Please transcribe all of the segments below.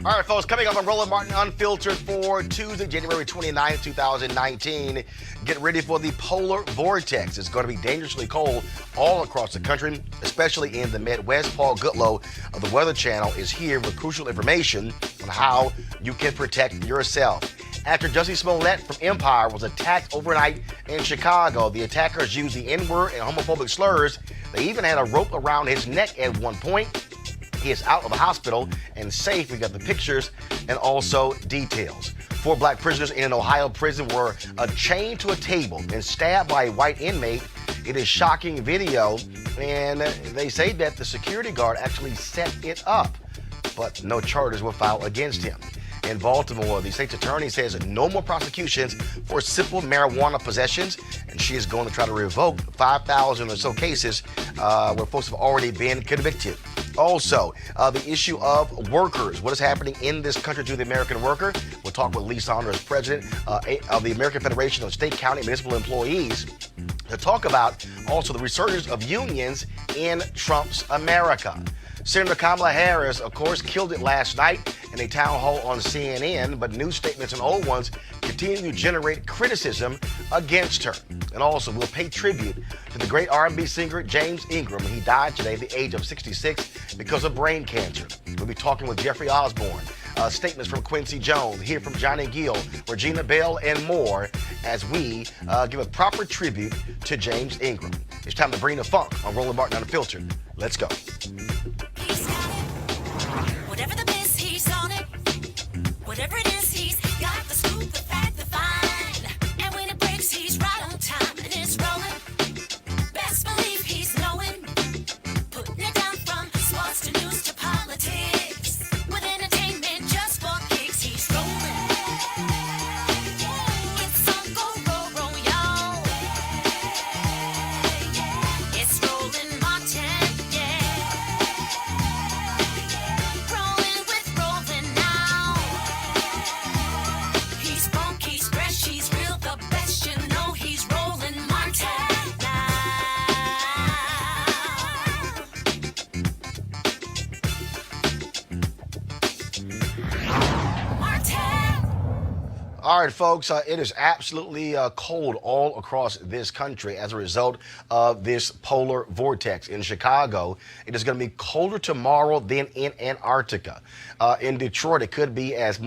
All right, folks, coming up on Roland Martin Unfiltered for Tuesday, January 29th, 2019. Get ready for the polar vortex. It's going to be dangerously cold all across the country, especially in the Midwest. Paul Goodlow of the Weather Channel is here with crucial information on how you can protect yourself. After Jussie Smollet from Empire was attacked overnight in Chicago, the attackers used the N-word and homophobic slurs. They even had a rope around his neck at one point. He is out of the hospital and safe. We got the pictures and also details. 4 black prisoners in an Ohio prison were chained to a table and stabbed by a white inmate. It is shocking video, and they say that the security guard actually set it up, but no charges were filed against him. In Baltimore, the state's attorney says no more prosecutions for simple marijuana possessions, and she is going to try to revoke 5,000 or so cases where folks have already been convicted. Also, the issue of workers. What is happening in this country to the American worker? We'll talk with Saunders, president of the American Federation of State, County, and Municipal Employees, to talk about also the resurgence of unions in Trump's America. Senator Kamala Harris, of course, killed it last night in a town hall on CNN, but new statements and old ones continue to generate criticism against her. And also, we'll pay tribute to the great R&B singer James Ingram. He died today at the age of 66 because of brain cancer. We'll be talking with Jeffrey Osborne. Statements from Quincy Jones, hear from Johnny Gill, Regina Bell, and more as we give a proper tribute to James Ingram. It's time to bring the funk on Roland Martin Unfiltered. Let's go. He's got it. Whatever the miss, he's on it. Whatever it is, he's got the scoop, the fact, the find. And when it breaks, he's right on time and it's rolling. Best believe he's knowing. Putting it down from sports to news to politics. With entertainment just for kicks, he's rolling. It's on go, roll, y'all. It's Roland Martin, yeah. Rolling with Roland now. He's funk, he's fresh, he's real, the best, you know he's Roland Martin now. Martin. All right, folks, it is absolutely cold all across this country as a result of this polar vortex. In Chicago, it is going to be colder tomorrow than in Antarctica. In Detroit, it could be as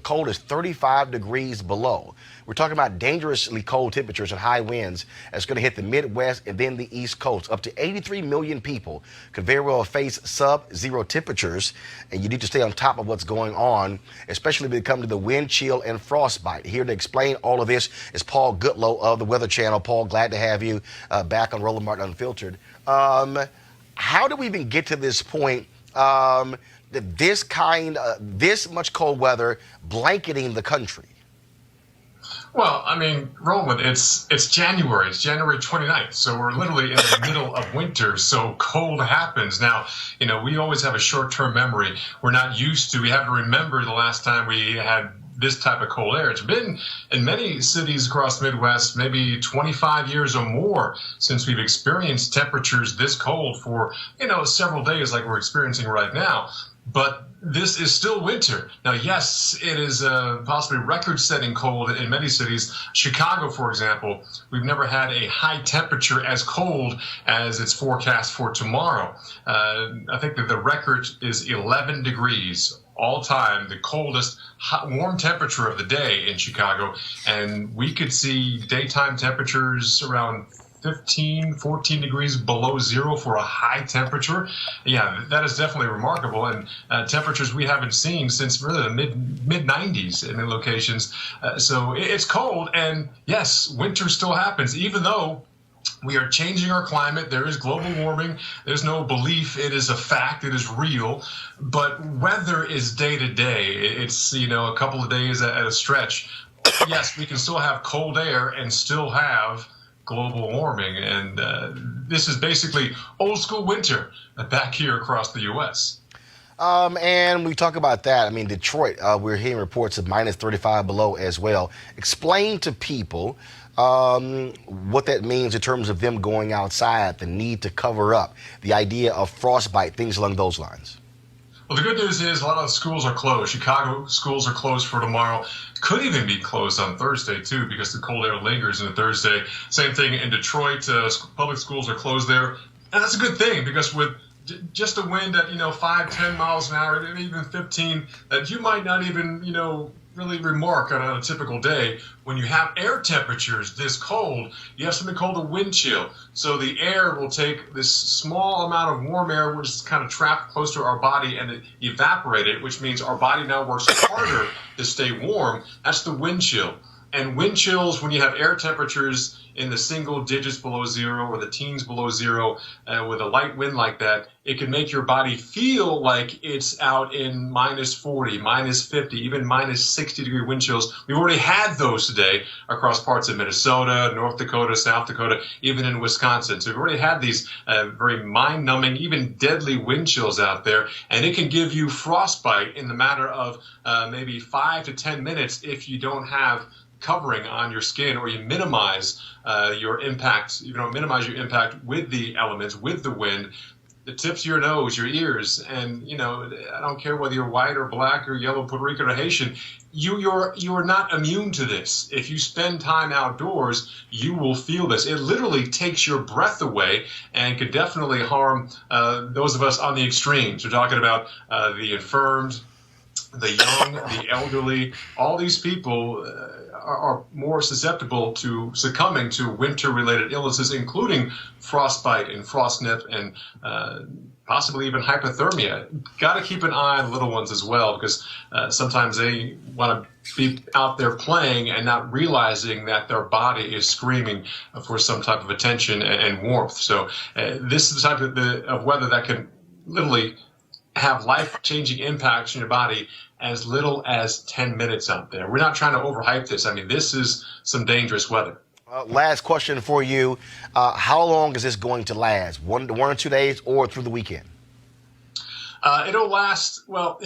cold as 35 degrees below. We're talking about dangerously cold temperatures and high winds that's going to hit the Midwest and then the East Coast. Up to 83 million people could very well face sub-zero temperatures, and you need to stay on top of what's going on, especially when it comes to the wind chill and frostbite. Here to explain all of this is Paul Goodlow of the Weather Channel. Paul, glad to have you back on Roland Martin Unfiltered. How do we even get to this point that this much cold weather blanketing the country? Well, I mean, Roland, it's January. It's January 29th. So we're literally in the middle of winter. So cold happens. Now, you know, we always have a short-term memory. We have to remember the last time we had this type of cold air. It's been in many cities across the Midwest, maybe 25 years or more since we've experienced temperatures this cold for, several days like we're experiencing right now. But this is still winter. Now, yes, it is possibly record-setting cold in many cities. Chicago, for example, we've never had a high temperature as cold as it's forecast for tomorrow. I think that the record is 11 degrees all time, the coldest warm temperature of the day in Chicago. And we could see daytime temperatures around 15, 14 degrees below zero for a high temperature. Yeah, that is definitely remarkable. And temperatures we haven't seen since really the mid-90s in many locations. So it's cold. And yes, winter still happens, even though we are changing our climate. There is global warming. There's no belief. It is a fact. It is real. But weather is day to day. It's, a couple of days at a stretch. Yes, we can still have cold air and still have global warming, and this is basically old school winter back here across the U.S. And we talk about that. I mean, Detroit, we're hearing reports of minus 35 below as well. Explain to people what that means in terms of them going outside, the need to cover up, the idea of frostbite, things along those lines. Well, the good news is a lot of schools are closed. Chicago schools are closed for tomorrow. Could even be closed on Thursday, too, because the cold air lingers into Thursday. Same thing in Detroit. Public schools are closed there. And that's a good thing, because with just a wind at, 5, 10 miles an hour, and even 15, that you might not even, really remark on a typical day. When you have air temperatures this cold, you have something called a wind chill. So the air will take this small amount of warm air, which is kind of trapped close to our body, and evaporate it, which means our body now works harder to stay warm. That's the wind chill. And wind chills, when you have air temperatures in the single digits below zero or the teens below zero, with a light wind like that, it can make your body feel like it's out in minus 40, minus 50, even minus 60-degree wind chills. We've already had those today across parts of Minnesota, North Dakota, South Dakota, even in Wisconsin. So we've already had these very mind-numbing, even deadly wind chills out there, and it can give you frostbite in the matter of maybe 5 to 10 minutes if you don't have covering on your skin, or you minimize your impact. You don't minimize your impact with the elements, with the wind, the tips of your nose, your ears, and I don't care whether you're white or black or yellow, Puerto Rican or Haitian. You're not immune to this. If you spend time outdoors, you will feel this. It literally takes your breath away and could definitely harm those of us on the extremes. We're talking about the infirmed, the young, the elderly. All these people are more susceptible to succumbing to winter-related illnesses, including frostbite and frostnip and possibly even hypothermia. Got to keep an eye on little ones as well, because sometimes they want to be out there playing and not realizing that their body is screaming for some type of attention and warmth. So this is the type of weather that can literally have life-changing impacts on your body as little as 10 minutes out there. We're not trying to overhype this. I mean, this is some dangerous weather. Last question for you. How long is this going to last? 1 or 2 days or through the weekend? It'll last, well,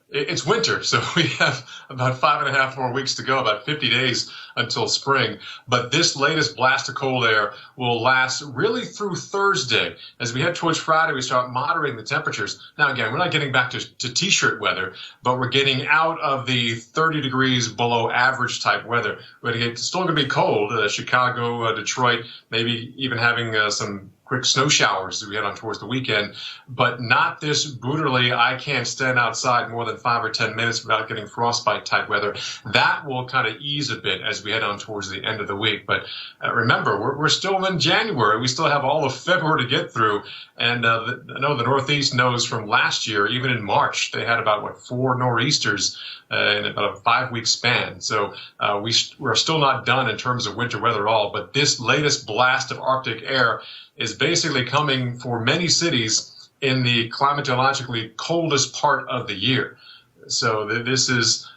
it's winter, so we have about 5.5 more weeks to go, about 50 days until spring. But this latest blast of cold air will last really through Thursday. As we head towards Friday, we start moderating the temperatures. Now, again, we're not getting back to T-shirt weather, but we're getting out of the 30 degrees below average type weather. It's still going to be cold. Chicago, Detroit, maybe even having some quick snow showers as we head on towards the weekend, but not this brutally, I can't stand outside more than 5 or 10 minutes without getting frostbite type weather. That will kind of ease a bit as we head on towards the end of the week. But remember, we're still in January. We still have all of February to get through. And I know the Northeast knows from last year, even in March, they had about, 4 nor'easters in about a 5-week span. So we're still not done in terms of winter weather at all. But this latest blast of Arctic air is basically coming for many cities in the climatologically coldest part of the year. So this is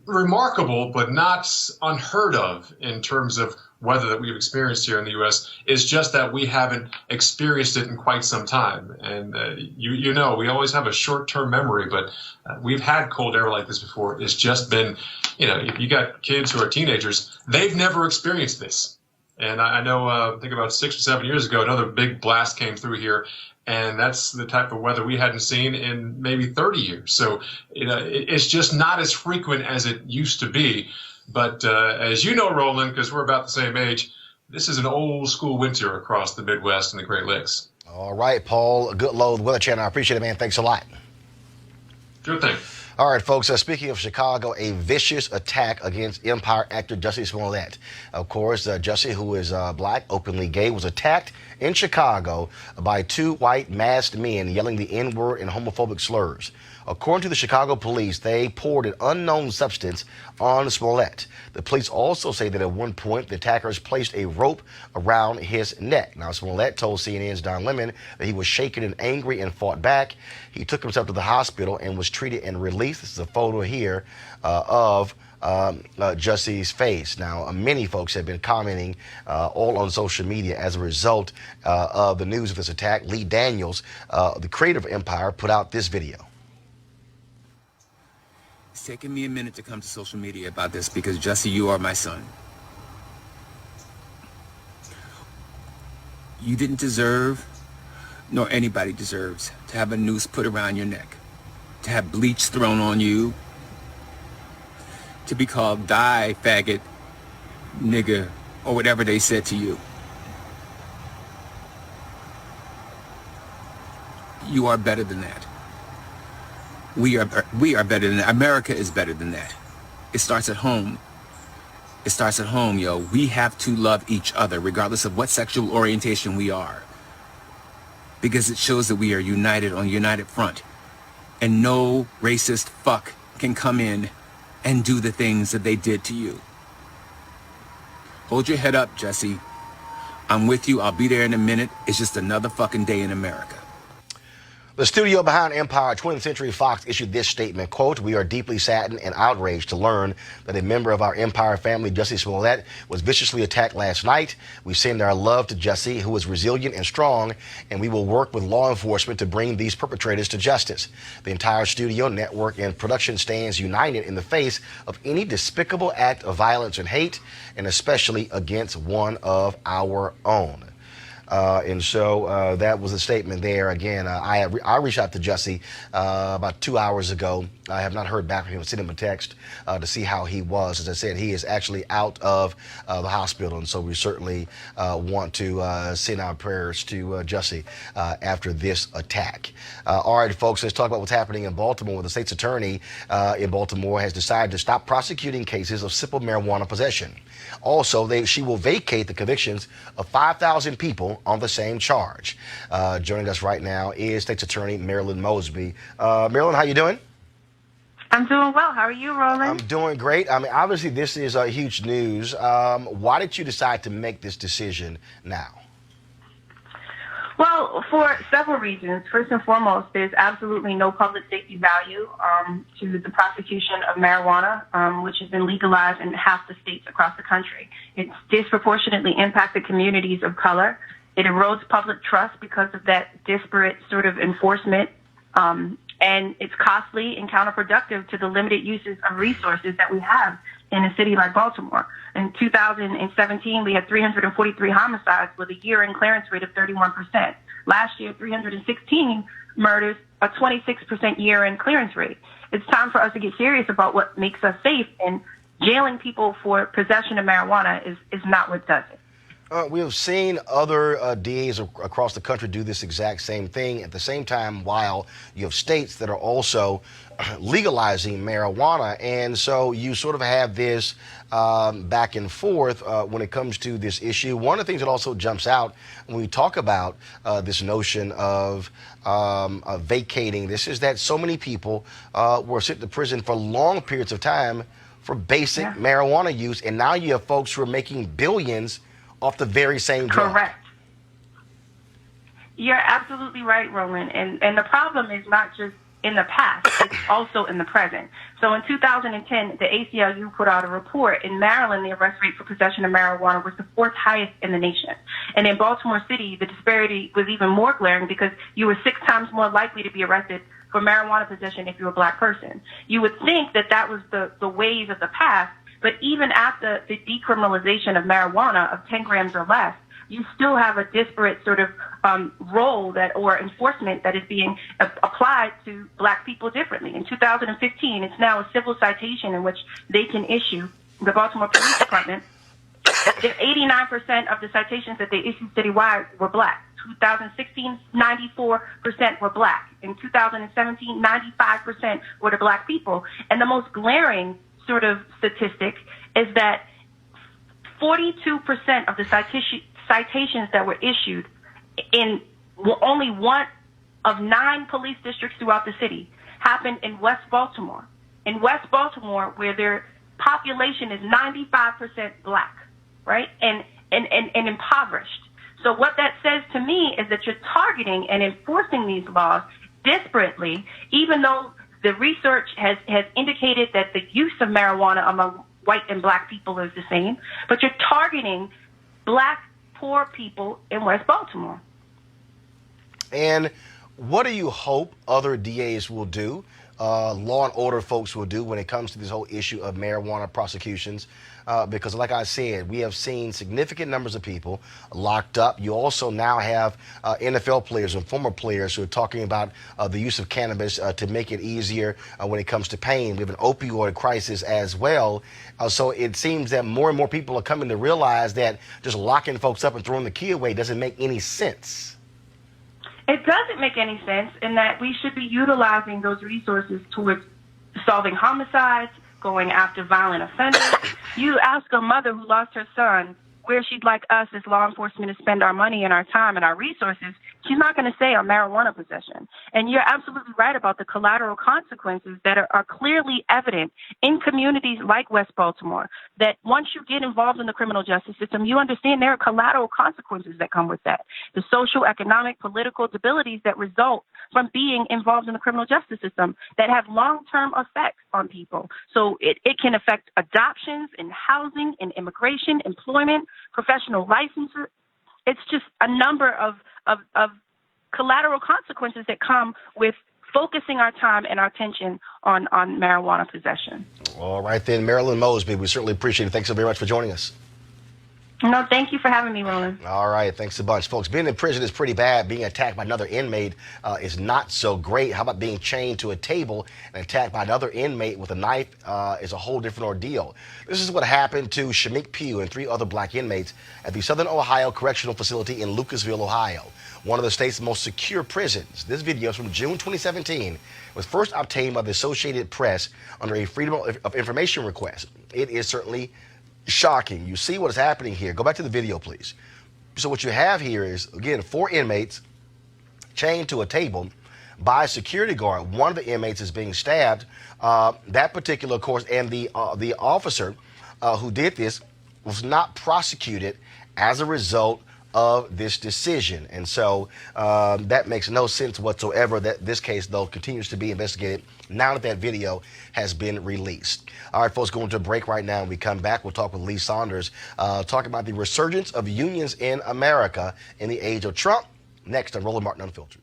remarkable, but not unheard of in terms of weather that we've experienced here in the U.S. It's just that we haven't experienced it in quite some time. And we always have a short-term memory, but we've had cold air like this before. It's just been, if you got kids who are teenagers, they've never experienced this. And I know, I think about 6 or 7 years ago, another big blast came through here, and that's the type of weather we hadn't seen in maybe 30 years. So, it's just not as frequent as it used to be. But as you know, Roland, because we're about the same age, this is an old school winter across the Midwest and the Great Lakes. All right, Paul Goodloe, Weather Channel. I appreciate it, man. Thanks a lot. Sure thing. All right, folks, speaking of Chicago, a vicious attack against Empire actor Jussie Smollet. Of course, Jussie, who is black, openly gay, was attacked in Chicago by 2 white masked men yelling the N-word and homophobic slurs. According to the Chicago police, they poured an unknown substance on Smollet. The police also say that at one point, the attackers placed a rope around his neck. Now, Smollet told CNN's Don Lemon that he was shaken and angry and fought back. He took himself to the hospital and was treated and released. This is a photo here of Jussie's face. Now, many folks have been commenting all on social media as a result of the news of this attack. Lee Daniels, the creator of Empire, put out this video. It's taken me a minute to come to social media about this because, Jussie, you are my son. You didn't deserve, nor anybody deserves, to have a noose put around your neck. to have bleach thrown on you, to be called die, faggot, nigga, or whatever they said to you. You are better than that. We are better than that. America is better than that. It starts at home. It starts at home, yo. We have to love each other, regardless of what sexual orientation we are. Because it shows that we are united on a united front. And no racist fuck can come in and do the things that they did to you. Hold your head up, Jussie. I'm with you. I'll be there in a minute. It's just another fucking day in America. The studio behind Empire 20th Century Fox issued this statement, quote, "We are deeply saddened and outraged to learn that a member of our Empire family, Jussie Smollet, was viciously attacked last night. We send our love to Jussie, who is resilient and strong, and we will work with law enforcement to bring these perpetrators to justice. The entire studio, network, and production stands united in the face of any despicable act of violence and hate, and especially against one of our own." And so that was a statement there. Again, I reached out to Jussie about 2 hours ago. I have not heard back from him. I sent him a text to see how he was. As I said, he is actually out of the hospital, and so we certainly want to send our prayers to Jussie after this attack. All right, folks, let's talk about what's happening in Baltimore, where the state's attorney in Baltimore has decided to stop prosecuting cases of simple marijuana possession. Also, she will vacate the convictions of 5,000 people on the same charge. Joining us right now is State's Attorney Marilyn Mosby. Marilyn, how you doing? I'm doing well. How are you, Roland? I'm doing great. I mean, obviously, this is huge news. Why did you decide to make this decision now? Well, for several reasons. First and foremost, there's absolutely no public safety value to the prosecution of marijuana, which has been legalized in half the states across the country. It's disproportionately impacted communities of color. It erodes public trust because of that disparate sort of enforcement, and it's costly and counterproductive to the limited uses of resources that we have in a city like Baltimore. In 2017, we had 343 homicides with a year-end clearance rate of 31%. Last year, 316 murders, a 26% year-end clearance rate. It's time for us to get serious about what makes us safe, and jailing people for possession of marijuana is not what does it. We have seen other DAs across the country do this exact same thing. At the same time, while you have states that are also legalizing marijuana, and so you sort of have this back and forth when it comes to this issue. One of the things that also jumps out when we talk about this notion of vacating this is that so many people were sent to prison for long periods of time for basic marijuana use, and now you have folks who are making billions off the very same drug. Correct. You're absolutely right, Roland. And the problem is not just in the past, it's also in the present. So in 2010, the ACLU put out a report. In Maryland, the arrest rate for possession of marijuana was the 4th highest in the nation. And in Baltimore City, the disparity was even more glaring because you were 6 times more likely to be arrested for marijuana possession if you were a black person. You would think that that was the ways of the past, but even after the decriminalization of marijuana of 10 grams or less, you still have a disparate sort of role or enforcement that is being applied to black people differently. In 2015, it's now a civil citation in which they can issue, the Baltimore Police Department, 89% of the citations that they issued citywide were black. 2016, 94% were black. In 2017, 95% were the black people. And the most glaring sort of statistic is that 42% of the citations that were issued in only one of 9 police districts throughout the city happened in West Baltimore. In West Baltimore, where their population is 95% black, right, and impoverished. So what that says to me is that you're targeting and enforcing these laws disparately, even though the research has indicated that the use of marijuana among white and black people is the same, but you're targeting black, poor people in West Baltimore. And what do you hope other DAs will do law and order folks will do when it comes to this whole issue of marijuana prosecutions. Because like I said, we have seen significant numbers of people locked up. You also now have NFL players and former players who are talking about the use of cannabis to make it easier when it comes to pain. We have an opioid crisis as well. So it seems that more and more people are coming to realize that just locking folks up and throwing the key away doesn't make any sense. It doesn't make any sense in that we should be utilizing those resources towards solving homicides, going after violent offenders. You ask a mother who lost her son where she'd like us as law enforcement to spend our money and our time and our resources, she's not going to say on marijuana possession. And you're absolutely right about the collateral consequences that are clearly evident in communities like West Baltimore, that once you get involved in the criminal justice system, you understand there are collateral consequences that come with that. The social, economic, political debilities that result from being involved in the criminal justice system that have long-term effects on people. So it can affect adoptions and housing and immigration, employment, professional licenses. It's just a number of collateral consequences that come with focusing our time and our attention on marijuana possession. All right then, Marilyn Mosby, we certainly appreciate it. Thanks so very much for joining us. No, thank you for having me, Roland. All right, thanks a bunch. Folks, being in prison is pretty bad. Being attacked by another inmate is not so great. How about being chained to a table and attacked by another inmate with a knife is a whole different ordeal. This is what happened to Shamik Pugh and 3 other black inmates at the Southern Ohio Correctional Facility in Lucasville, Ohio, one of the state's most secure prisons. This video is from June 2017. It was first obtained by the Associated Press under a Freedom of Information request. It is certainly shocking. You see what is happening here. Go back to the video, please. So what you have here is, again, 4 inmates chained to a table by a security guard. One of the inmates is being stabbed. That particular, of course, and the officer who did this was not prosecuted as a result of this decision. And so that makes no sense whatsoever. That this case, though, continues to be investigated now that that video has been released. All right, folks, going to a break right now. When we come back, we'll talk with Lee Saunders, talking about the resurgence of unions in America in the age of Trump. Next on Roland Martin Unfiltered.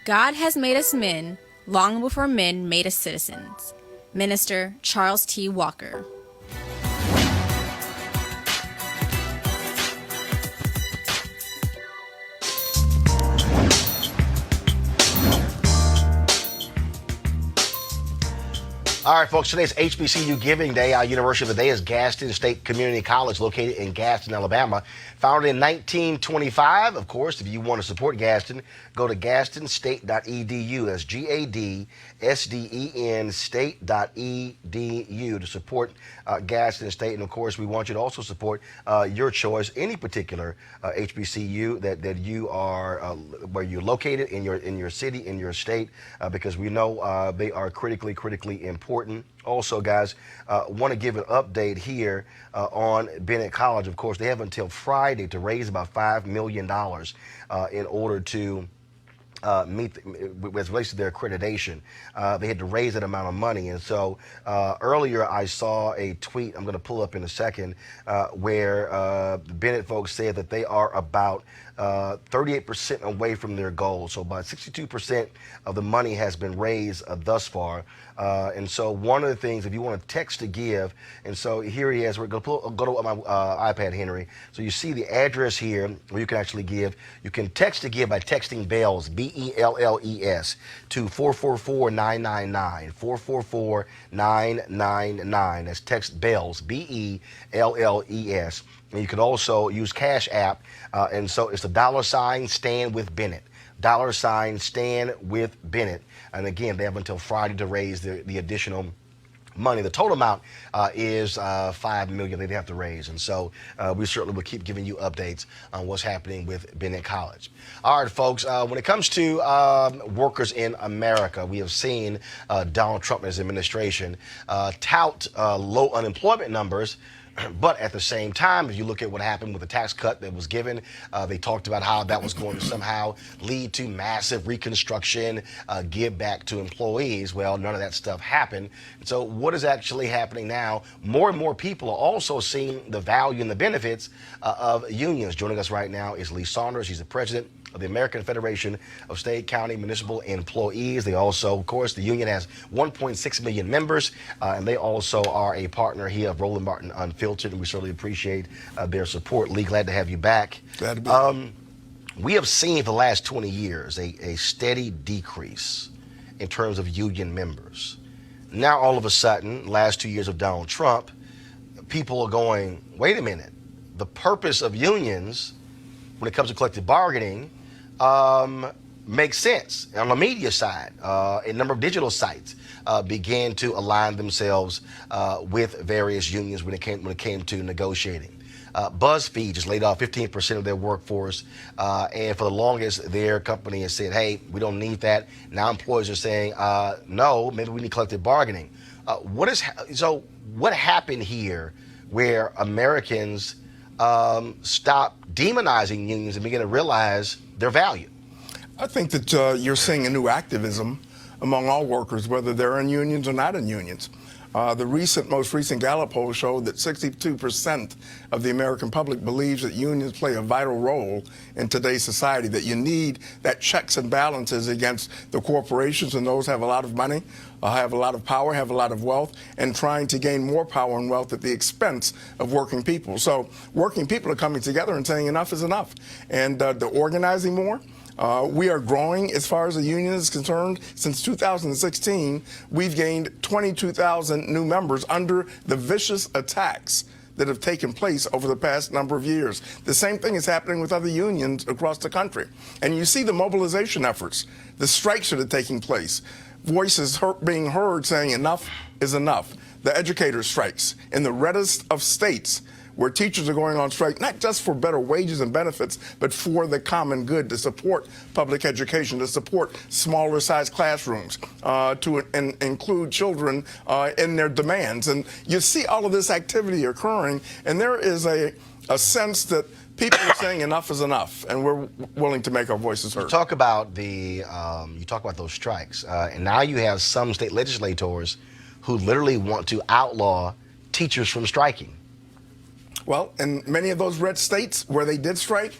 God has made us men long before men made us citizens. Minister Charles T. Walker. All right, folks, today's HBCU Giving Day. Our university of the day is Gaston State Community College, located in Gaston, Alabama. Founded in 1925. Of course, if you want to support Gaston, go to gastonstate.edu. That's GADSDEN state.edu to support Gaston State. And, of course, we want you to also support your choice, any particular HBCU that you are, where you're located in your city, in your state, because we know they are critically important. Also, guys, want to give an update here on Bennett College. Of course, they have until Friday to raise about $5 million in order to meet as relates to their accreditation. They had to raise that amount of money. And so earlier I saw a tweet I'm going to pull up in a second where the Bennett folks said that they are about 38% away from their goal. So about 62% of the money has been raised thus far. And so one of the things, if you want to text to give, and so here he is, we're going to go to my iPad, Henry. So you see the address here where you can actually give. You can text to give by texting BELLS, BELLES, to 444-999, 444-999. That's text BELLS, BELLES. And you can also use Cash App. And so it's the $ stand with Bennett. $ stand with Bennett. And again, they have until Friday to raise the additional money. The total amount is $5 million they'd have to raise. And so we certainly will keep giving you updates on what's happening with Bennett College. All right, folks, when it comes to workers in America, we have seen Donald Trump and his administration tout low unemployment numbers, But at the same time, if you look at what happened with the tax cut that was given, they talked about how that was going to somehow lead to massive reconstruction, give back to employees. Well, none of that stuff happened. And so what is actually happening now? More and more people are also seeing the value and the benefits of unions. Joining us right now is Saunders. He's the president of the American Federation of State, County, Municipal Employees. They also, of course, the union has 1.6 million members, and they also are a partner here of Roland Martin Unfiltered, and we certainly appreciate their support. Lee, glad to have you back. Glad to be here. We have seen for the last 20 years a steady decrease in terms of union members. Now, all of a sudden, last 2 years of Donald Trump, people are going, wait a minute, the purpose of unions when it comes to collective bargaining makes sense. On the media side, a number of digital sites began to align themselves with various unions when it came to negotiating. BuzzFeed just laid off 15% of their workforce, and for the longest, their company has said, "Hey, we don't need that." Now employers are saying, "No, maybe we need collective bargaining." What happened here, where Americans stop demonizing unions and begin to realize their value? I think that you're seeing a new activism among all workers, whether they're in unions or not in unions. The most recent Gallup poll showed that 62% of the American public believes that unions play a vital role in today's society, that you need that checks and balances against the corporations and those who have a lot of money, have a lot of power, have a lot of wealth, and trying to gain more power and wealth at the expense of working people. So working people are coming together and saying enough is enough. And they're organizing more. We are growing as far as the union is concerned. Since 2016, we've gained 22,000 new members under the vicious attacks that have taken place over the past number of years. The same thing is happening with other unions across the country. And you see the mobilization efforts, the strikes that are taking place, voices being heard saying enough is enough. The educator strikes in the reddest of states, where teachers are going on strike, not just for better wages and benefits, but for the common good, to support public education, to support smaller sized classrooms, to include children in their demands. And you see all of this activity occurring, and there is a sense that people are saying enough is enough, and we're willing to make our voices heard. You talk about those strikes, and now you have some state legislators who literally want to outlaw teachers from striking. Well, in many of those red states where they did strike,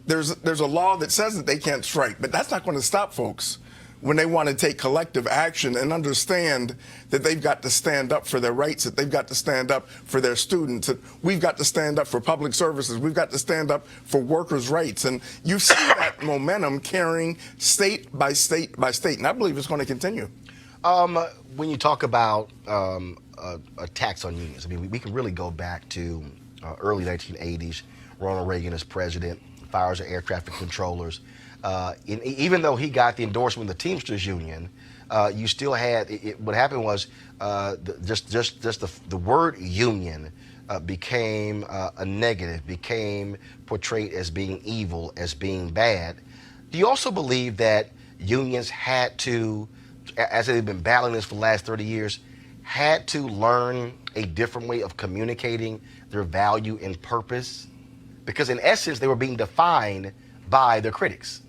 there's a law that says that they can't strike, but that's not going to stop folks when they want to take collective action and understand that they've got to stand up for their rights, that they've got to stand up for their students, that we've got to stand up for public services, we've got to stand up for workers' rights. And you see that momentum carrying state by state by state, and I believe it's going to continue. When you talk about a tax on unions, I mean, we can really go back to early 1980s. Ronald Reagan as president, fires our air traffic controllers. Even though he got the endorsement of the Teamsters Union, you still had, what happened was the word union became a negative, became portrayed as being evil, as being bad. Do you also believe that unions had to, as they've been battling this for the last 30 years, had to learn a different way of communicating their value and purpose? Because in essence, they were being defined by their critics.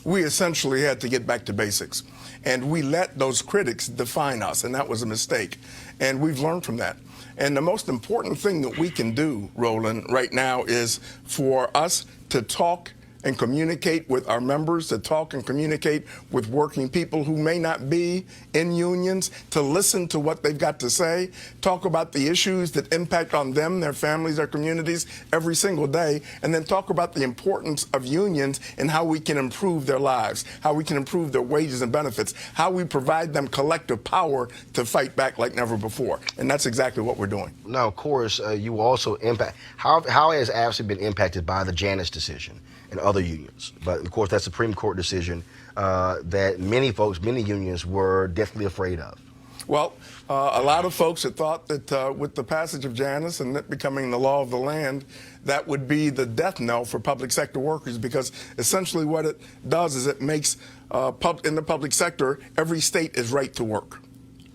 We essentially had to get back to basics, and we let those critics define us, and that was a mistake. And we've learned from that. And the most important thing that we can do, Roland, right now is for us to talk and communicate with our members, to talk and communicate with working people who may not be in unions, to listen to what they've got to say, talk about the issues that impact on them, their families, their communities every single day, and then talk about the importance of unions and how we can improve their lives, how we can improve their wages and benefits, how we provide them collective power to fight back like never before. And that's exactly what we're doing. Now, of course, you also impact, how has AFSCME been impacted by the Janus decision and other unions? But of course, that Supreme Court decision that many folks, many unions were deathly afraid of. Well, a lot of folks had thought that with the passage of Janus and it becoming the law of the land, that would be the death knell for public sector workers, because essentially what it does is it makes in the public sector, every state is right to work,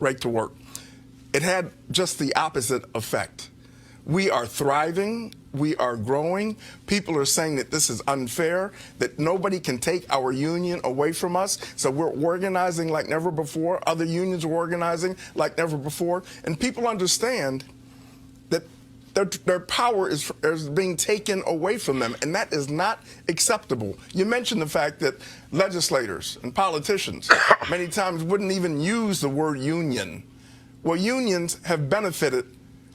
right to work. It had just the opposite effect. We are thriving. We are growing. People are saying that this is unfair, that nobody can take our union away from us. So we're organizing like never before. Other unions are organizing like never before. And people understand that their power is being taken away from them, and that is not acceptable. You mentioned the fact that legislators and politicians many times wouldn't even use the word union. Well, unions have benefited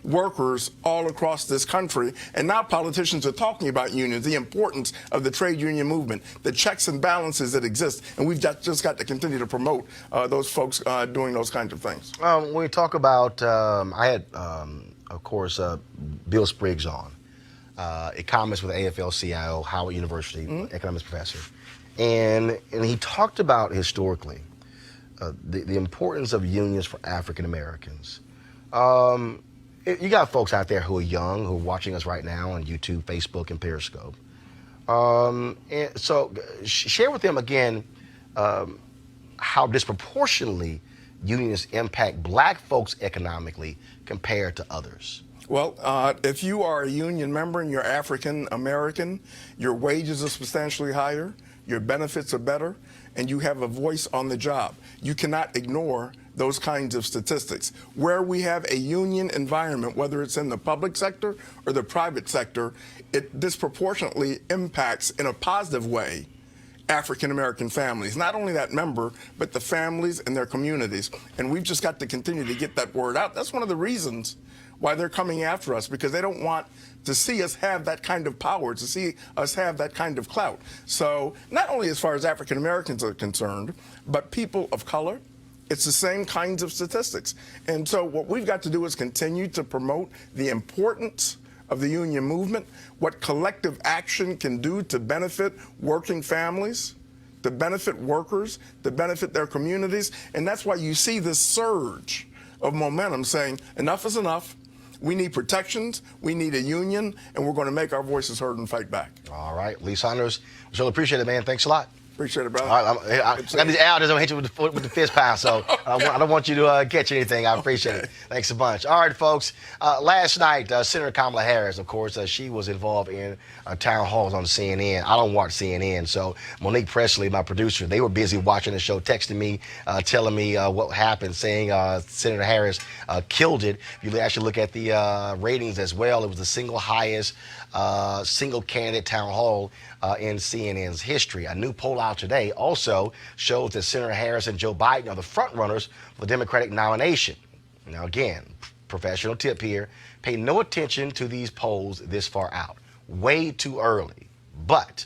workers all across this country, and now politicians are talking about unions, the importance of the trade union movement, the checks and balances that exist, and we've just got to continue to promote those folks doing those kinds of things. When we talk about, I had, of course, Bill Spriggs on, economist with the AFL-CIO, Howard University, economics professor, and he talked about historically the importance of unions for African Americans. You got folks out there who are young, who are watching us right now on YouTube, Facebook, and Periscope. And so share with them again how disproportionately unions impact black folks economically compared to others. Well, if you are a union member and you're African American, your wages are substantially higher, your benefits are better, and you have a voice on the job. You cannot ignore those kinds of statistics. Where we have a union environment, whether it's in the public sector or the private sector, it disproportionately impacts in a positive way African American families. Not only that member, but the families and their communities. And we've just got to continue to get that word out. That's one of the reasons why they're coming after us, because they don't want to see us have that kind of power, to see us have that kind of clout. So not only as far as African Americans are concerned, but people of color, it's the same kinds of statistics. And so what we've got to do is continue to promote the importance of the union movement, what collective action can do to benefit working families, to benefit workers, to benefit their communities. And that's why you see this surge of momentum saying, enough is enough. We need protections, we need a union, and we're going to make our voices heard and fight back. All right, Lee Saunders, we really appreciate it, man. Thanks a lot. Appreciate it, brother. All right, I got these Alders. I'm gonna hit you with the fist pound, so I don't want you to catch anything. I appreciate it. Thanks a bunch. All right, folks. Last night, Senator Kamala Harris, of course, she was involved in town halls on CNN. I don't watch CNN, so Monique Presley, my producer, they were busy watching the show, texting me, telling me what happened, saying Senator Harris killed it. If you actually look at the ratings as well, it was the single highest single candidate town hall in CNN's history. A new poll out today also shows that Senator Harris and Joe Biden are the front runners for the Democratic nomination. Now again, professional tip here, pay no attention to these polls this far out. Way too early. But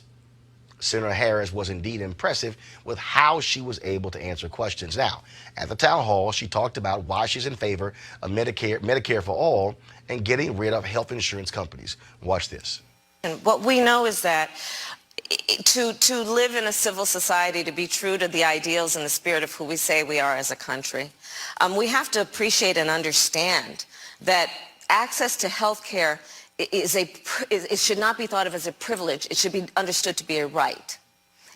Senator Harris was indeed impressive with how she was able to answer questions. Now, at the town hall, she talked about why she's in favor of Medicare for all and getting rid of health insurance companies. Watch this. And what we know is that to live in a civil society, to be true to the ideals and the spirit of who we say we are as a country, we have to appreciate and understand that access to health care it should not be thought of as a privilege. It should be understood to be a right.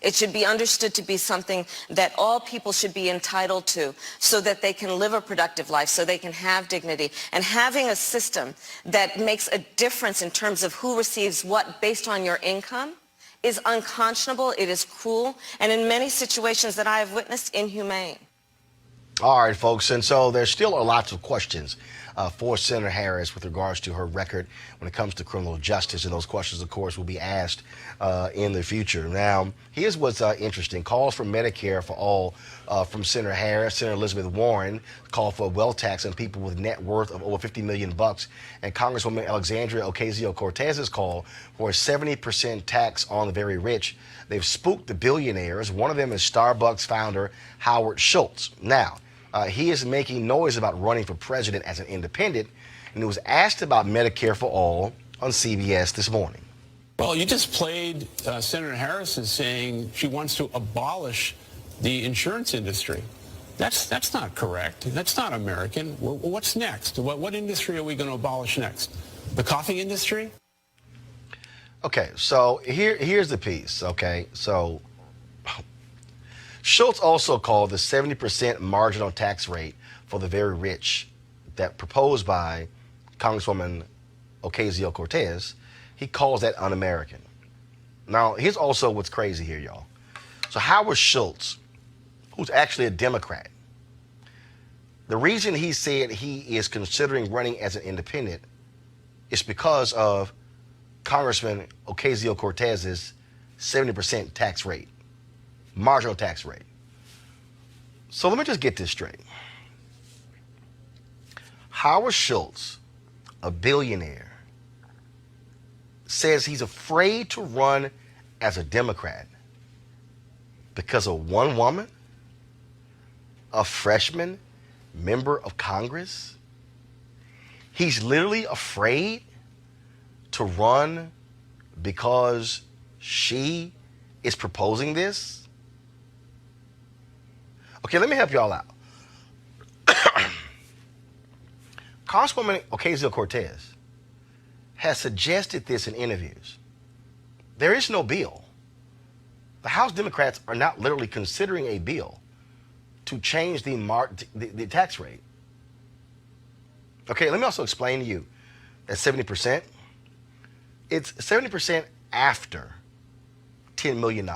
It should be understood to be something that all people should be entitled to so that they can live a productive life, so they can have dignity. And having a system that makes a difference in terms of who receives what based on your income is unconscionable, it is cruel, and in many situations that I have witnessed, inhumane. All right, folks, and so there's still lots of questions for Senator Harris with regards to her record when it comes to criminal justice, and those questions, of course, will be asked in the future. Now, here's what's interesting. Calls for Medicare for all from Senator Harris. Senator Elizabeth Warren called for a wealth tax on people with net worth of over $50 million, and Congresswoman Alexandria Ocasio-Cortez's call for a 70% tax on the very rich. They've spooked the billionaires. One of them is Starbucks founder Howard Schultz. Now, he is making noise about running for president as an independent, and he was asked about Medicare for all on CBS this morning. Well, you just played Senator Harris as saying she wants to abolish the insurance industry. That's not correct. That's not American. What's next? What industry are we going to abolish next? The coffee industry? Okay, so here's the piece, okay? So Schultz also called the 70% marginal tax rate for the very rich that proposed by Congresswoman Ocasio-Cortez, he calls that un-American. Now, here's also what's crazy here, y'all. So Howard Schultz, who's actually a Democrat, the reason he said he is considering running as an independent is because of Congressman Ocasio-Cortez's 70% tax rate, marginal tax rate. So let me just get this straight. Howard Schultz, a billionaire, says he's afraid to run as a Democrat because of one woman, a freshman member of Congress. He's literally afraid to run because she is proposing this. Okay, let me help y'all out. Congresswoman Ocasio-Cortez has suggested this in interviews. There is no bill. The House Democrats are not literally considering a bill to change the tax rate. Okay, let me also explain to you that 70%, it's 70% after $10 million.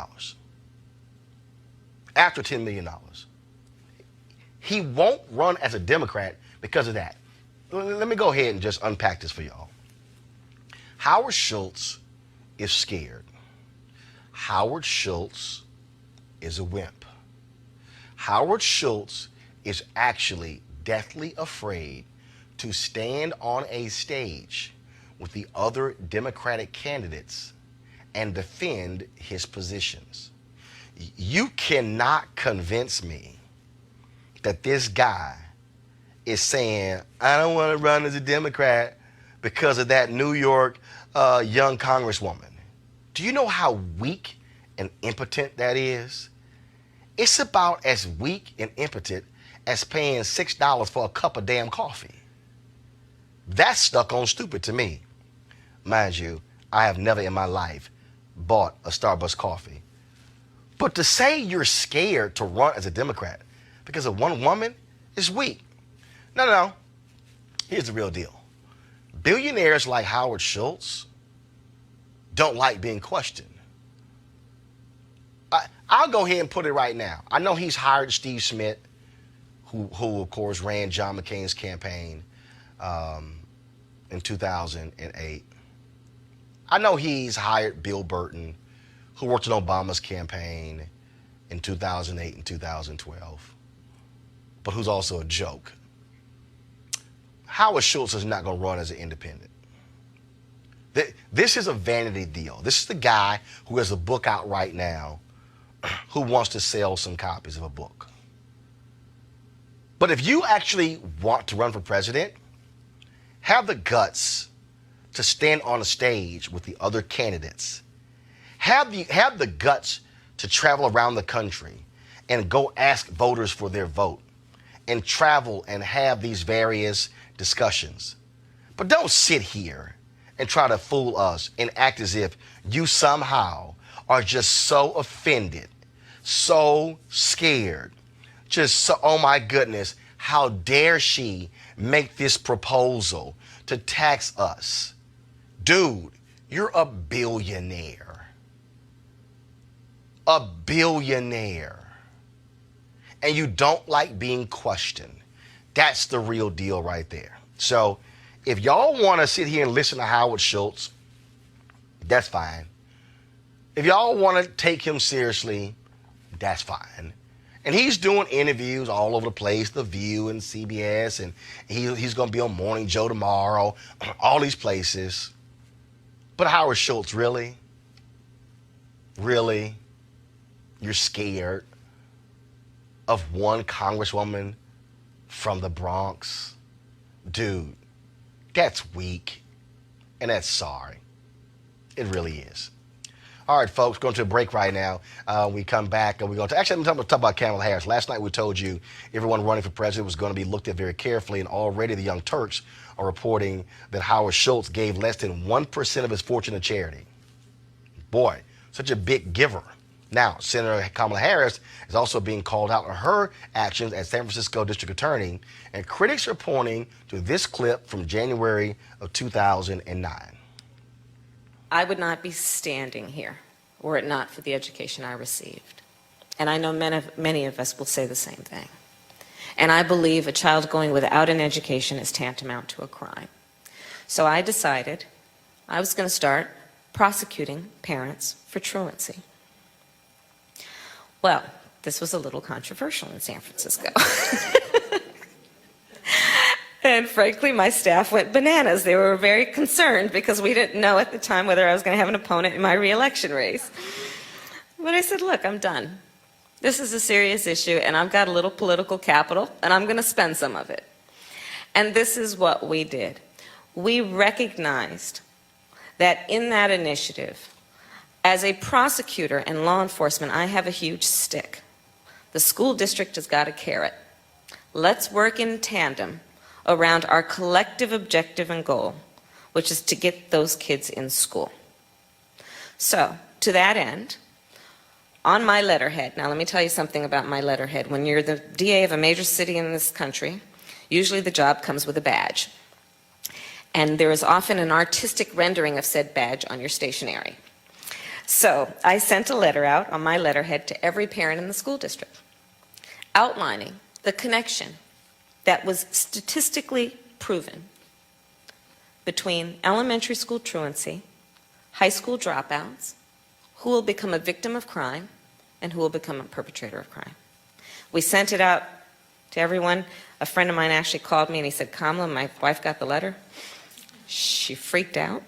After $10 million. He won't run as a Democrat because of that. Let me go ahead and just unpack this for y'all. Howard Schultz is scared. Howard Schultz is a wimp. Howard Schultz is actually deathly afraid to stand on a stage with the other Democratic candidates and defend his positions. You cannot convince me that this guy is saying, I don't want to run as a Democrat because of that New York young congresswoman. Do you know how weak and impotent that is? It's about as weak and impotent as paying $6 for a cup of damn coffee. That's stuck on stupid to me. Mind you, I have never in my life bought a Starbucks coffee. But to say you're scared to run as a Democrat because of one woman is weak. No. Here's the real deal. Billionaires like Howard Schultz don't like being questioned. I'll go ahead and put it right now. I know he's hired Steve Smith, who of course ran John McCain's campaign in 2008. I know he's hired Bill Burton, who worked in Obama's campaign in 2008 and 2012, but who's also a joke. Howard Schultz is not going to run as an independent. This is a vanity deal. This is the guy who has a book out right now who wants to sell some copies of a book. But if you actually want to run for president, have the guts to stand on a stage with the other candidates. Have the guts to travel around the country and go ask voters for their vote and travel and have these various discussions. But don't sit here and try to fool us and act as if you somehow are just so offended, so scared, just so, oh my goodness, how dare she make this proposal to tax us? Dude, you're a billionaire. A billionaire. And you don't like being questioned. That's the real deal right there. So if y'all want to sit here and listen to Howard Schultz, that's fine. If y'all want to take him seriously, that's fine. And he's doing interviews all over the place, The View and CBS, and he's going to be on Morning Joe tomorrow, all these places. But Howard Schultz, really? Really? You're scared of one congresswoman from the Bronx? Dude, that's weak, and that's sorry. It really is. All right, folks, going to a break right now. We come back, and we're going to actually talk about Kamala Harris. Last night we told you everyone running for president was going to be looked at very carefully, and already the Young Turks are reporting that Howard Schultz gave less than 1% of his fortune to charity. Boy, such a big giver. Now, Senator Kamala Harris is also being called out on her actions as San Francisco District Attorney, and critics are pointing to this clip from January of 2009. I would not be standing here were it not for the education I received. And I know many of us will say the same thing. And I believe a child going without an education is tantamount to a crime. So I decided I was going to start prosecuting parents for truancy. Well, this was a little controversial in San Francisco. And frankly, my staff went bananas. They were very concerned because we didn't know at the time whether I was going to have an opponent in my re-election race. But I said, look, I'm done. This is a serious issue, and I've got a little political capital, and I'm going to spend some of it. And this is what we did. We recognized that in that initiative, as a prosecutor and law enforcement, I have a huge stick. The school district has got a carrot. Let's work in tandem around our collective objective and goal, which is to get those kids in school. So, to that end, on my letterhead, now let me tell you something about my letterhead. When you're the DA of a major city in this country, usually the job comes with a badge. And there is often an artistic rendering of said badge on your stationery. So I sent a letter out on my letterhead to every parent in the school district, outlining the connection that was statistically proven between elementary school truancy, high school dropouts, who will become a victim of crime, and who will become a perpetrator of crime. We sent it out to everyone. A friend of mine actually called me and he said, Kamala, my wife got the letter. She freaked out.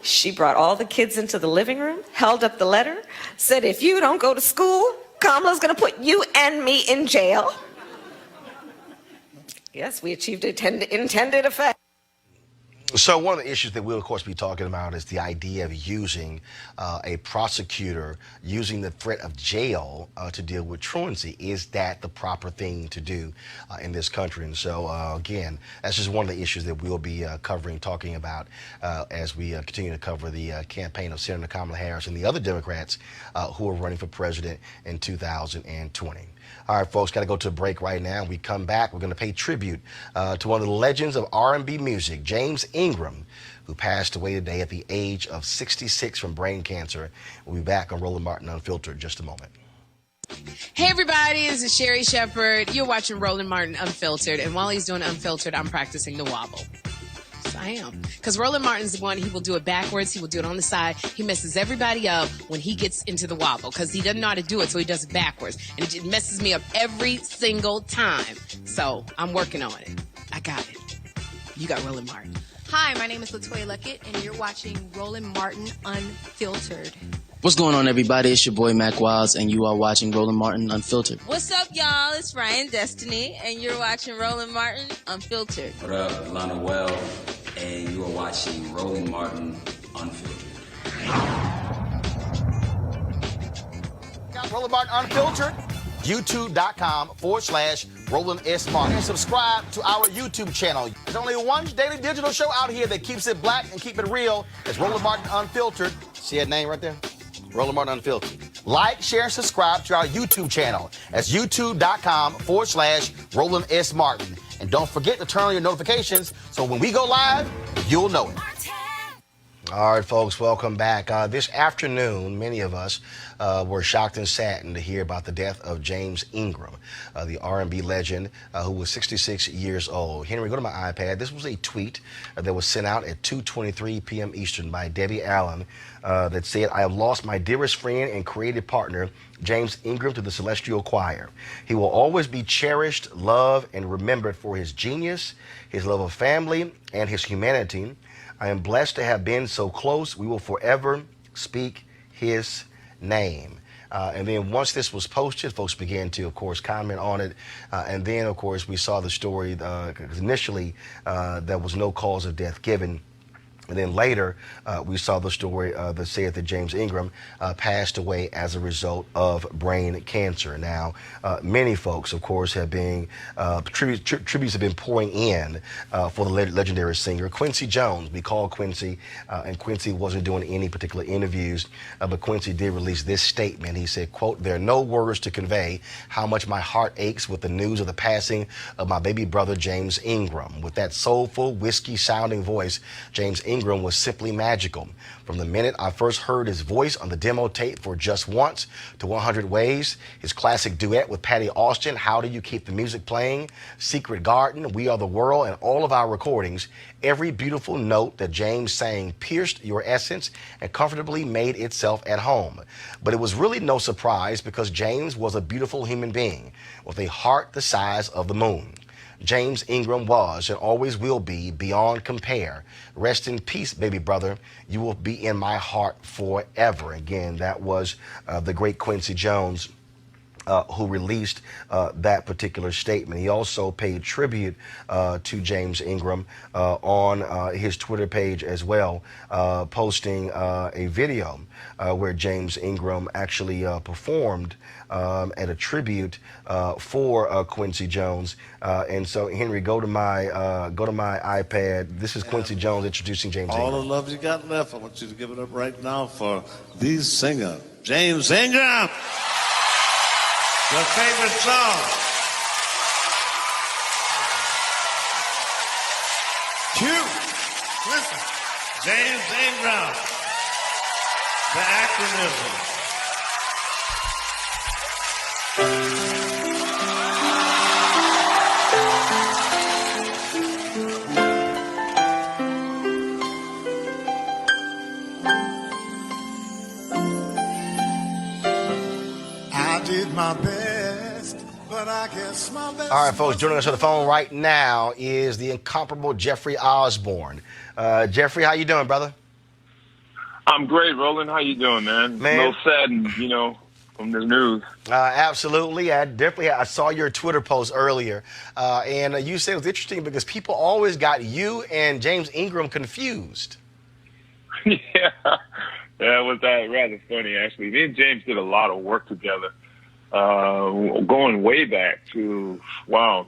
She brought all the kids into the living room, held up the letter, said, if you don't go to school, Kamala's going to put you and me in jail. Yes, we achieved intended effect. So one of the issues that we'll, of course, be talking about is the idea of using a prosecutor using the threat of jail to deal with truancy. Is that the proper thing to do in this country? And so, again, that's just one of the issues that we'll be talking about as we continue to cover the campaign of Senator Kamala Harris and the other Democrats who are running for president in 2020. All right, folks, got to go to a break right now. When we come back, we're going to pay tribute to one of the legends of R&B music, James Ingram, who passed away today at the age of 66 from brain cancer. We'll be back on Roland Martin Unfiltered in just a moment. Hey everybody, this is Sherry Shepherd. You're watching Roland Martin Unfiltered, and while he's doing Unfiltered, I'm practicing the wobble. Yes, I am. Because Roland Martin's the one, he will do it backwards, he will do it on the side. He messes everybody up when he gets into the wobble, because he doesn't know how to do it, so he does it backwards. And it messes me up every single time. So I'm working on it. I got it. You got Roland Martin. Hi, my name is LaToya Luckett, and you're watching Roland Martin Unfiltered. What's going on, everybody? It's your boy Mac Wiles, and you are watching Roland Martin Unfiltered. What's up, y'all? It's Ryan Destiny, and you're watching Roland Martin Unfiltered. What up, Lana Well, and you are watching Roland Martin Unfiltered. Got Roland Martin Unfiltered, youtube.com/Roland S. Martin. And subscribe to our YouTube channel. There's only one daily digital show out here that keeps it black and keep it real. It's Roland Martin Unfiltered. See that name right there? Roland Martin Unfiltered. Like, share, and subscribe to our YouTube channel. That's youtube.com/Roland S. Martin. And don't forget to turn on your notifications so when we go live, you'll know it. All right, folks, welcome back. This afternoon, many of us were shocked and saddened to hear about the death of James Ingram, the R&B legend who was 66 years old. Henry, go to my iPad. This was a tweet that was sent out at 2:23 p.m. Eastern by Debbie Allen that said, I have lost my dearest friend and creative partner, James Ingram, to the Celestial Choir. He will always be cherished, loved, and remembered for his genius, his love of family, and his humanity. I am blessed to have been so close. We will forever speak his name. And then once this was posted, folks began to, of course, comment on it. And then, of course, we saw the story, because initially there was no cause of death given. And then later, we saw the story that said that James Ingram passed away as a result of brain cancer. Now, many folks, of course, have been tributes have been pouring in for the legendary singer Quincy Jones. We called Quincy, and Quincy wasn't doing any particular interviews, but Quincy did release this statement. He said, quote, "There are no words to convey how much my heart aches with the news of the passing of my baby brother, James Ingram." With that soulful, whiskey-sounding voice, James Ingram was simply magical. From the minute I first heard his voice on the demo tape for Just Once to 100 Ways, his classic duet with Patty Austin, How Do You Keep the Music Playing, Secret Garden, We Are the World, and all of our recordings, every beautiful note that James sang pierced your essence and comfortably made itself at home. But it was really no surprise because James was a beautiful human being with a heart the size of the moon. James Ingram was and always will be beyond compare. Rest in peace, baby brother. You will be in my heart forever. Again, that was the great Quincy Jones who released that particular statement. He also paid tribute to James Ingram on his Twitter page as well, posting a video where James Ingram actually performed at a tribute for Quincy Jones. And so, Henry, go to my iPad. This is Quincy Jones introducing James Ingram. All the love you got left, I want you to give it up right now for the singer, James Ingram. Your favorite song. Cue. Listen. James Ingram. The acronym. I did my best, but I guess my best. All right, folks, joining us on the phone right now is the incomparable Jeffrey Osborne. Jeffrey, how you doing, brother? I'm great, Roland. How you doing, man? Man. A little saddened, from the news. Absolutely. I saw your Twitter post earlier, and you said it was interesting because people always got you and James Ingram confused. Yeah, it was rather funny, actually. Me and James did a lot of work together, going way back to, the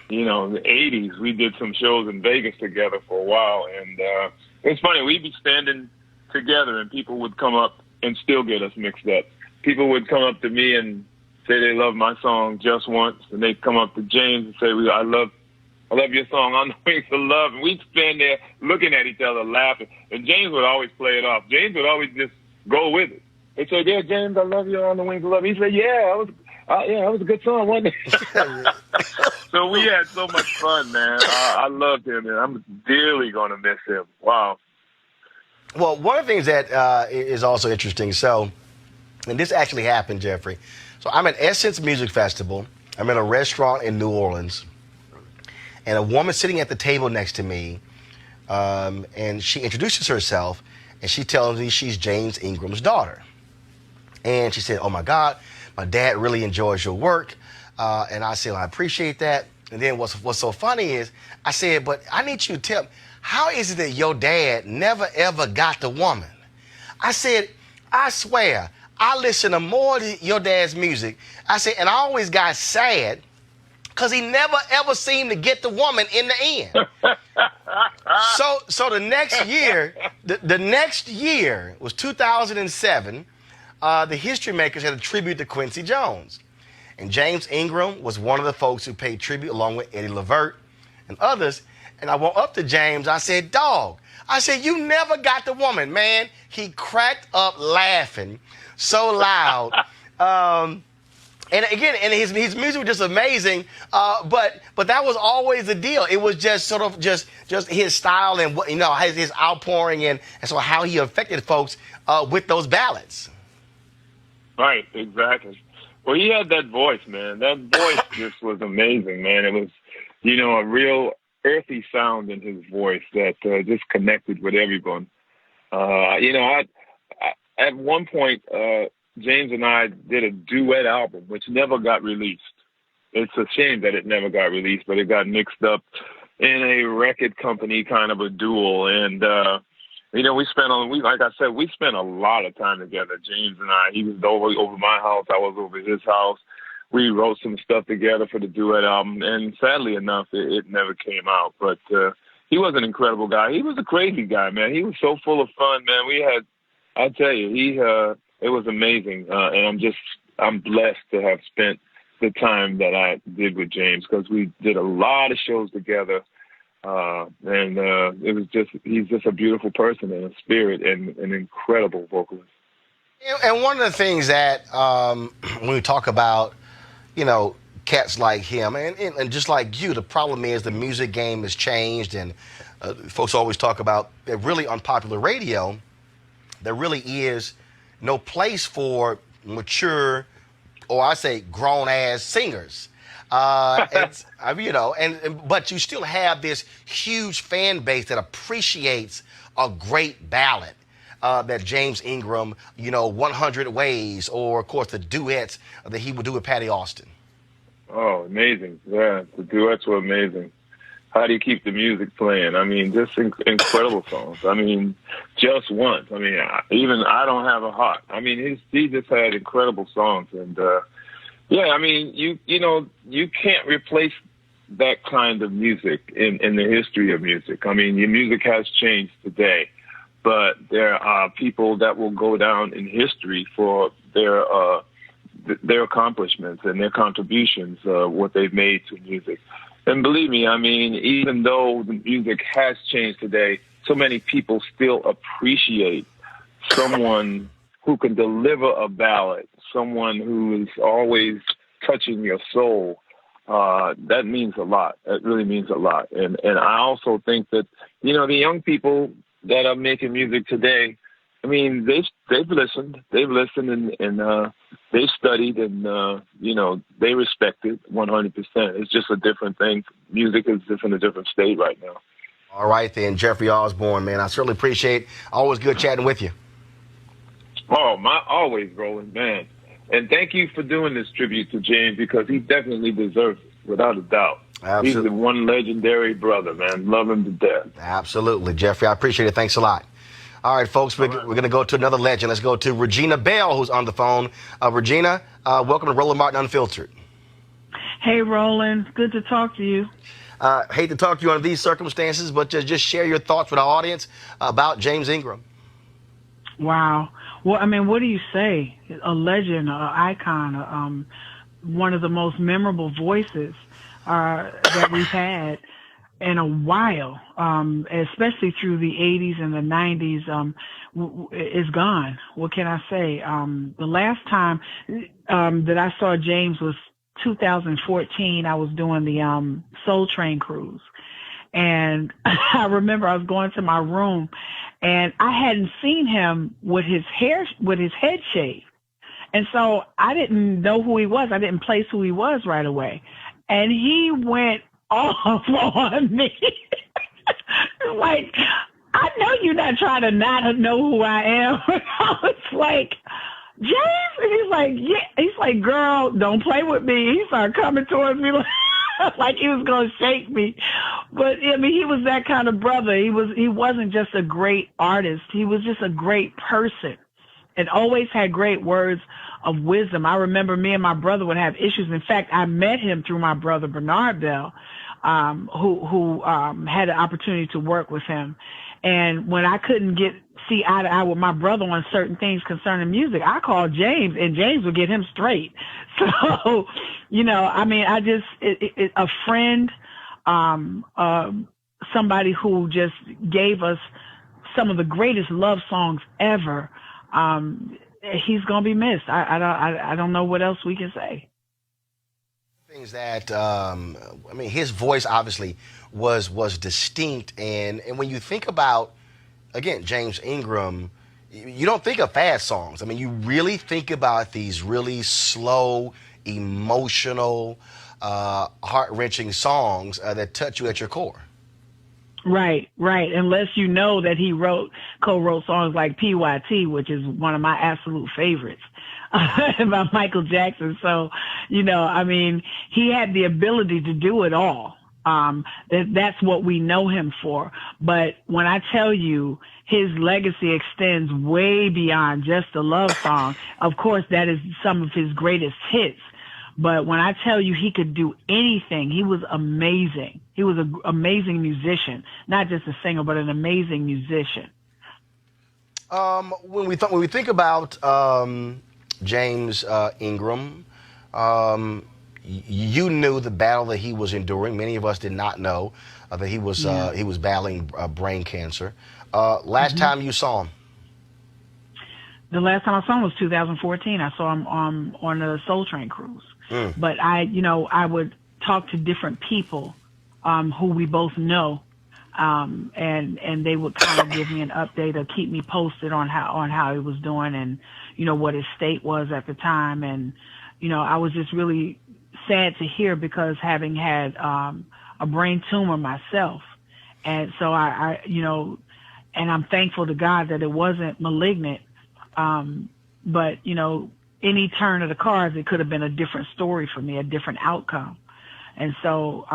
80s. We did some shows in Vegas together for a while, and it's funny. We'd be standing together, and people would come up and still get us mixed up. People would come up to me and say they love my song Just Once, and they'd come up to James and say, I love your song On the Wings of Love. And we'd stand there looking at each other, laughing. And James would always play it off. James would always just go with it. He'd say, "Yeah, James, I love you On the Wings of Love." He'd say, that was a good song, wasn't it? So we had so much fun, man. I loved him, and I'm dearly going to miss him. Wow. Well, one of the things that is also interesting, and this actually happened, Jeffrey. So I'm at Essence Music Festival. I'm in a restaurant in New Orleans. And a woman sitting at the table next to me, and she introduces herself, and she tells me she's James Ingram's daughter. And she said, "Oh, my God, my dad really enjoys your work." And I said, "I appreciate that." And then what's so funny is I said, "But I need you to tell me, how is it that your dad never, ever got the woman?" I said, "I swear, I listen to more of your dad's music." I said, "And I always got sad because he never, ever seemed to get the woman in the end." So the next year, the next year was 2007. The History Makers had a tribute to Quincy Jones. And James Ingram was one of the folks who paid tribute along with Eddie Levert and others. And I went up to James. I said, "Dog," I said, "you never got the woman, man." He cracked up laughing so loud. And again, and his music was just amazing. But that was always the deal. It was just sort of just his style and his outpouring and so how he affected folks with those ballads. Right, exactly. Well, he had that voice, man. That voice just was amazing, man. It was, a real earthy sound in his voice that just connected with everyone. At one point, James and I did a duet album, which never got released. It's a shame that it never got released, but it got mixed up in a record company kind of a duel. And You know, we spent a lot of time together, James and I. He was over my house. I was over his house. We wrote some stuff together for the duet album, and sadly enough, it never came out. But he was an incredible guy. He was a crazy guy, man. He was so full of fun, man. I tell you, it was amazing. And I'm blessed to have spent the time that I did with James, because we did a lot of shows together. He's just a beautiful person and a spirit and an incredible vocalist. And one of the things that when we talk about, cats like him and just like you, the problem is the music game has changed, and folks always talk about that really on popular radio, there really is no place for mature, or I say grown-ass singers. But you still have this huge fan base that appreciates a great ballad that James Ingram, 100 Ways, or of course the duets that he would do with Patty Austin. Oh, amazing. Yeah, the duets were amazing. How do you keep the music playing? I mean, just incredible songs. I mean, Just Once. I mean, even I Don't Have a Heart. I mean, he just had incredible songs. And, I mean, you can't replace that kind of music in the history of music. I mean, your music has changed today, but there are people that will go down in history for their accomplishments and their contributions, what they've made to music. And believe me, I mean, even though the music has changed today, so many people still appreciate someone who can deliver a ballad, someone who is always touching your soul. That means a lot. That really means a lot. And I also think that, the young people that are making music today, I mean, they've listened and they've studied and, they respect it 100%. It's just a different thing. Music is just in a different state right now. All right, then, Jeffrey Osborne, man, I certainly appreciate always good chatting with you. Oh, always, Roland, man. And thank you for doing this tribute to James, because he definitely deserves it, without a doubt. Absolutely. He's the one legendary brother, man. Love him to death. Absolutely, Jeffrey. I appreciate it. Thanks a lot. All right, folks, we're going to go to another legend. Let's go to Regina Bell, who's on the phone. Regina, welcome to Roland Martin Unfiltered. Hey, Roland. Good to talk to you. Hate to talk to you under these circumstances, but just share your thoughts with our audience about James Ingram. Wow. Well, I mean, what do you say? A legend, an icon, one of the most memorable voices that we've had in a while, especially through the 80s and the 90s, is gone. What can I say? The last time that I saw James was 2014. I was doing the Soul Train cruise. And I remember I was going to my room, and I hadn't seen him with his head shaved. And so I didn't know who he was. I didn't place who he was right away. And he went off on me. Like, I know you're not trying to not know who I am. I was like, James? And he's like, yeah. He's like, girl, don't play with me. He started coming towards me like he was going to shake me. But, I mean, he was that kind of brother. He wasn't just a great artist. He was just a great person and always had great words of wisdom. I remember me and my brother would have issues. In fact, I met him through my brother, Bernard Bell, who had an opportunity to work with him. And when I couldn't see eye to eye with my brother on certain things concerning music, I called James, and James would get him straight. So, I mean, a friend, somebody who just gave us some of the greatest love songs ever. He's going to be missed. I don't know what else we can say. Things that, his voice obviously was distinct. And when you think about, again, James Ingram, you don't think of fast songs. I mean, you really think about these really slow, emotional, heart-wrenching songs that touch you at your core. Right. Unless you know that he co-wrote songs like PYT, which is one of my absolute favorites, by Michael Jackson. So, he had the ability to do it all. That's what we know him for. But when I tell you his legacy extends way beyond just a love song, of course, that is some of his greatest hits. But when I tell you he could do anything, he was amazing. He was an amazing musician, not just a singer, but an amazing musician. When we think about James Ingram, you knew the battle that he was enduring. Many of us did not know that he was battling brain cancer. Last time you saw him? The last time I saw him was 2014. I saw him on the Soul Train cruise. But I would talk to different people who we both know, and they would kind of give me an update or keep me posted on how he was doing and what his state was at the time. And I was just really sad to hear, because having had a brain tumor myself, and so I and I'm thankful to God that it wasn't malignant. But any turn of the cards, it could have been a different story for me, a different outcome. And so,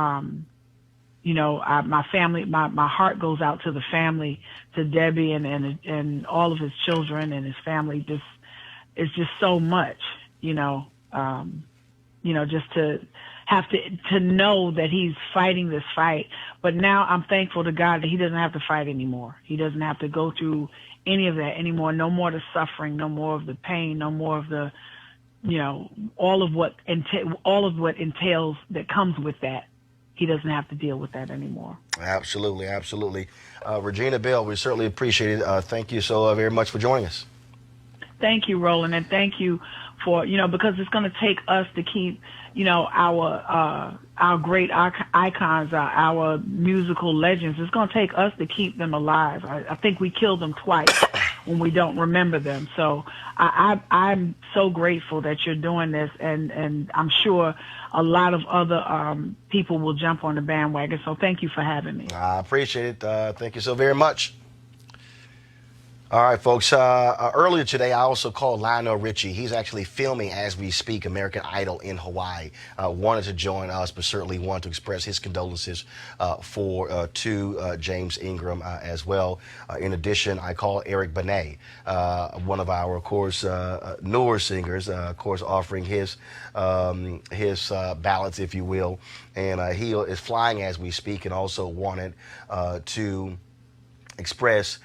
my family, my heart goes out to the family, to Debbie and all of his children and his family. It's just so much, just to have to know that he's fighting this fight. But now I'm thankful to God that he doesn't have to fight anymore. He doesn't have to go through any of that anymore. No more of the suffering, no more of the pain, no more of the, all of what entails that comes with that. He doesn't have to deal with that anymore. Absolutely, absolutely. Regina Bell, we certainly appreciate it. Thank you so very much for joining us. Thank you, Roland, and thank you for, because it's going to take us to keep, our great icons, our musical legends. It's going to take us to keep them alive. I think we killed them twice when we don't remember them. So I'm so grateful that you're doing this, and I'm sure a lot of other people will jump on the bandwagon. So thank you for having me. I appreciate it. Thank you so very much. All right, folks. Earlier today, I also called Lionel Richie. He's actually filming as we speak American Idol in Hawaii. Wanted to join us, but certainly wanted to express his condolences to James Ingram as well. In addition, I called Eric Benet, one of our, of course, newer singers, of course, offering his ballads, if you will. And he is flying as we speak, and also wanted to express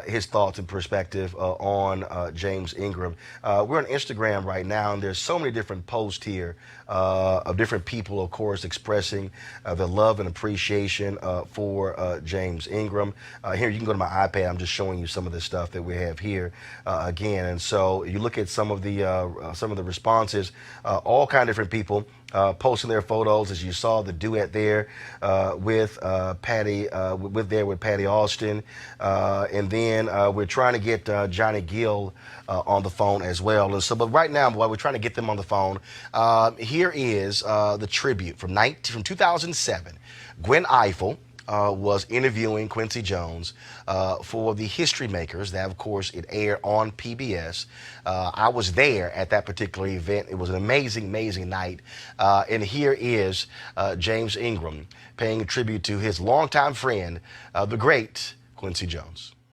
his thoughts and perspective on James Ingram. We're on Instagram right now, and there's so many different posts here of different people, of course, expressing the love and appreciation for James Ingram. Here, you can go to my iPad. I'm just showing you some of the stuff that we have here again. And so you look at some of the responses, all kind of different people posting their photos, as you saw the duet there with Patty, with Patty Austin. And then we're trying to get Johnny Gill on the phone as well. And so, but right now, while we're trying to get them on the phone, here is the tribute from 2007. Gwen Ifill was interviewing Quincy Jones for the History Makers. That, of course, it aired on PBS. I was there at that particular event. It was an amazing, amazing night. And here is James Ingram paying a tribute to his longtime friend, the great Quincy Jones.